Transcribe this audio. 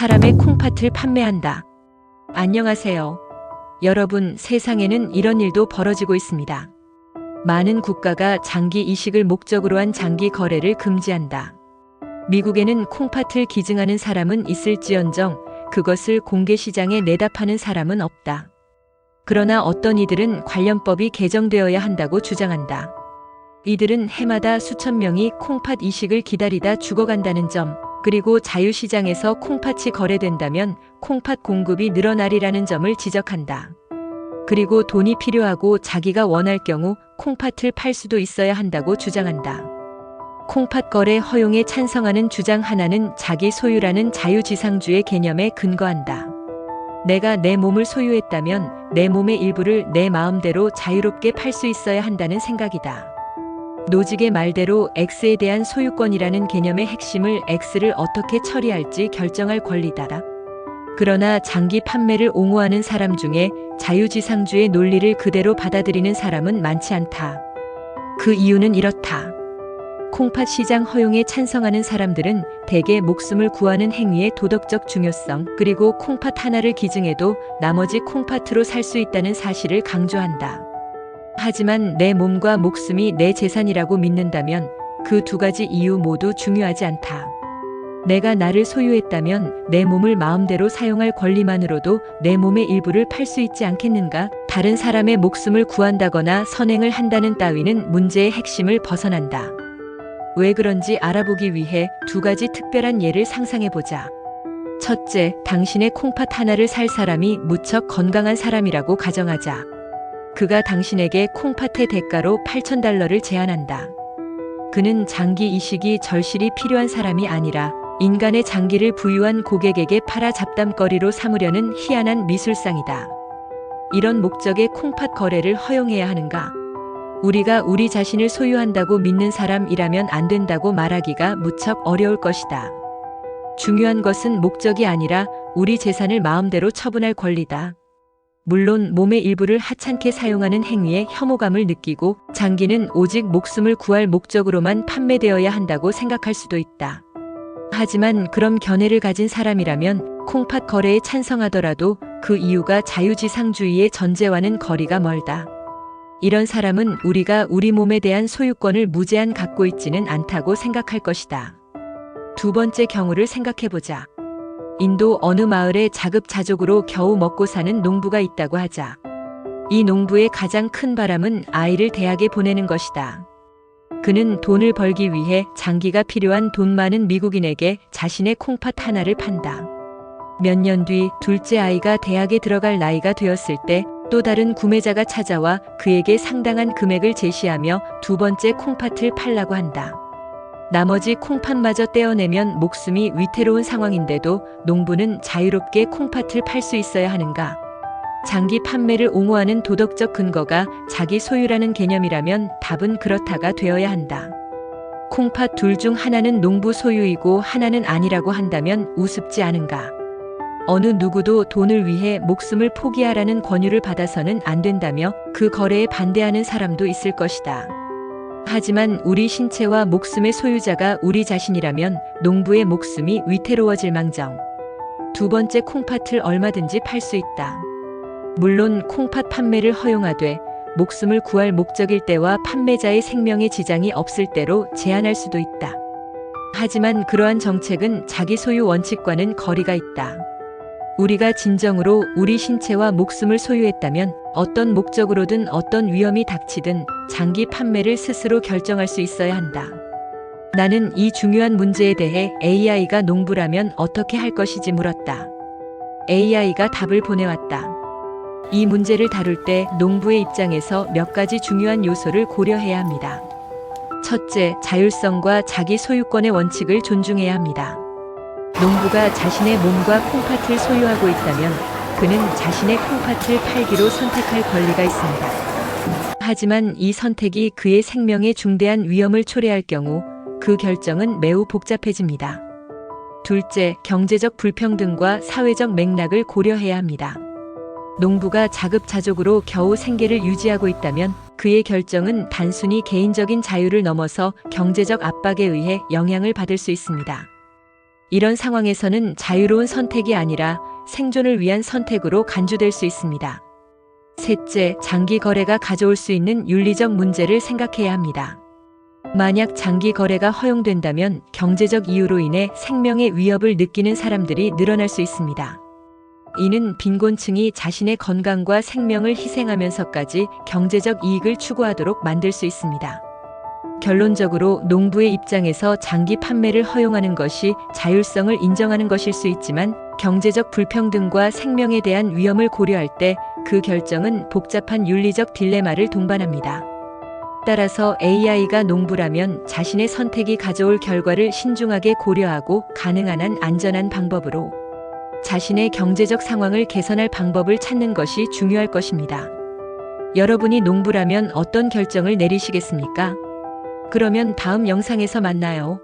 사람의 콩팥을 판매한다. 안녕하세요. 여러분, 세상에는 이런 일도 벌어지고 있습니다. 많은 국가가 장기 이식을 목적으로 한 장기 거래를 금지한다. 미국에는 콩팥을 기증하는 사람은 있을지언정 그것을 공개 시장에 내다 파는 사람은 없다. 그러나 어떤 이들은 관련법이 개정되어야 한다고 주장한다. 이들은 해마다 수천 명이 콩팥 이식을 기다리다 죽어간다는 점, 그리고 자유시장에서 콩팥이 거래된다면 콩팥 공급이 늘어나리라는 점을 지적한다. 그리고 돈이 필요하고 자기가 원할 경우 콩팥을 팔 수도 있어야 한다고 주장한다. 콩팥 거래 허용에 찬성하는 주장 하나는 자기 소유라는 자유지상주의 개념에 근거한다. 내가 내 몸을 소유했다면 내 몸의 일부를 내 마음대로 자유롭게 팔 수 있어야 한다는 생각이다. 노직의 말대로 X에 대한 소유권이라는 개념의 핵심을 X를 어떻게 처리할지 결정할 권리다. 그러나 장기 판매를 옹호하는 사람 중에 자유지상주의 논리를 그대로 받아들이는 사람은 많지 않다. 그 이유는 이렇다. 콩팥 시장 허용에 찬성하는 사람들은 대개 목숨을 구하는 행위의 도덕적 중요성, 그리고 콩팥 하나를 기증해도 나머지 콩팥으로 살 수 있다는 사실을 강조한다. 하지만 내 몸과 목숨이 내 재산이라고 믿는다면 그 두 가지 이유 모두 중요하지 않다. 내가 나를 소유했다면 내 몸을 마음대로 사용할 권리만으로도 내 몸의 일부를 팔 수 있지 않겠는가? 다른 사람의 목숨을 구한다거나 선행을 한다는 따위는 문제의 핵심을 벗어난다. 왜 그런지 알아보기 위해 두 가지 특별한 예를 상상해보자. 첫째, 당신의 콩팥 하나를 살 사람이 무척 건강한 사람이라고 가정하자. 그가 당신에게 콩팥의 대가로 $8,000를 제안한다. 그는 장기 이식이 절실히 필요한 사람이 아니라 인간의 장기를 부유한 고객에게 팔아 잡담거리로 삼으려는 희한한 미술상이다. 이런 목적의 콩팥 거래를 허용해야 하는가? 우리가 우리 자신을 소유한다고 믿는 사람이라면 안 된다고 말하기가 무척 어려울 것이다. 중요한 것은 목적이 아니라 우리 재산을 마음대로 처분할 권리다. 물론 몸의 일부를 하찮게 사용하는 행위에 혐오감을 느끼고 장기는 오직 목숨을 구할 목적으로만 판매되어야 한다고 생각할 수도 있다. 하지만 그런 견해를 가진 사람이라면 콩팥 거래에 찬성하더라도 그 이유가 자유지상주의의 전제와는 거리가 멀다. 이런 사람은 우리가 우리 몸에 대한 소유권을 무제한 갖고 있지는 않다고 생각할 것이다. 두 번째 경우를 생각해보자. 인도 어느 마을에 자급자족으로 겨우 먹고 사는 농부가 있다고 하자. 이 농부의 가장 큰 바람은 아이를 대학에 보내는 것이다. 그는 돈을 벌기 위해 장기가 필요한 돈 많은 미국인에게 자신의 콩팥 하나를 판다. 몇 년 뒤 둘째 아이가 대학에 들어갈 나이가 되었을 때 또 다른 구매자가 찾아와 그에게 상당한 금액을 제시하며 두 번째 콩팥을 팔라고 한다. 나머지 콩팥마저 떼어내면 목숨이 위태로운 상황인데도 농부는 자유롭게 콩팥을 팔 수 있어야 하는가? 장기 판매를 옹호하는 도덕적 근거가 자기 소유라는 개념이라면 답은 그렇다가 되어야 한다. 콩팥 둘 중 하나는 농부 소유이고 하나는 아니라고 한다면 우습지 않은가? 어느 누구도 돈을 위해 목숨을 포기하라는 권유를 받아서는 안 된다며 그 거래에 반대하는 사람도 있을 것이다. 하지만 우리 신체와 목숨의 소유자가 우리 자신이라면 농부의 목숨이 위태로워질 망정. 두 번째 콩팥을 얼마든지 팔 수 있다. 물론 콩팥 판매를 허용하되 목숨을 구할 목적일 때와 판매자의 생명에 지장이 없을 때로 제한할 수도 있다. 하지만 그러한 정책은 자기 소유 원칙과는 거리가 있다. 우리가 진정으로 우리 신체와 목숨을 소유했다면 어떤 목적으로든 어떤 위험이 닥치든 장기 판매를 스스로 결정할 수 있어야 한다. 나는 이 중요한 문제에 대해 AI가 농부라면 어떻게 할 것이지 물었다. AI가 답을 보내왔다. 이 문제를 다룰 때 농부의 입장에서 몇 가지 중요한 요소를 고려해야 합니다. 첫째, 자율성과 자기 소유권의 원칙을 존중해야 합니다. 농부가 자신의 몸과 콩팥을 소유하고 있다면 그는 자신의 콩팥을 팔기로 선택할 권리가 있습니다. 하지만 이 선택이 그의 생명에 중대한 위험을 초래할 경우 그 결정은 매우 복잡해집니다. 둘째, 경제적 불평등과 사회적 맥락을 고려해야 합니다. 농부가 자급자족으로 겨우 생계를 유지하고 있다면 그의 결정은 단순히 개인적인 자유를 넘어서 경제적 압박에 의해 영향을 받을 수 있습니다. 이런 상황에서는 자유로운 선택이 아니라 생존을 위한 선택으로 간주될 수 있습니다. 셋째, 장기 거래가 가져올 수 있는 윤리적 문제를 생각해야 합니다. 만약 장기 거래가 허용된다면 경제적 이유로 인해 생명의 위협을 느끼는 사람들이 늘어날 수 있습니다. 이는 빈곤층이 자신의 건강과 생명을 희생하면서까지 경제적 이익을 추구하도록 만들 수 있습니다. 결론적으로 농부의 입장에서 장기 판매를 허용하는 것이 자율성을 인정하는 것일 수 있지만 경제적 불평등과 생명에 대한 위험을 고려할 때 그 결정은 복잡한 윤리적 딜레마를 동반합니다. 따라서 AI가 농부라면 자신의 선택이 가져올 결과를 신중하게 고려하고 가능한 한 안전한 방법으로 자신의 경제적 상황을 개선할 방법을 찾는 것이 중요할 것입니다. 여러분이 농부라면 어떤 결정을 내리시겠습니까? 그러면 다음 영상에서 만나요.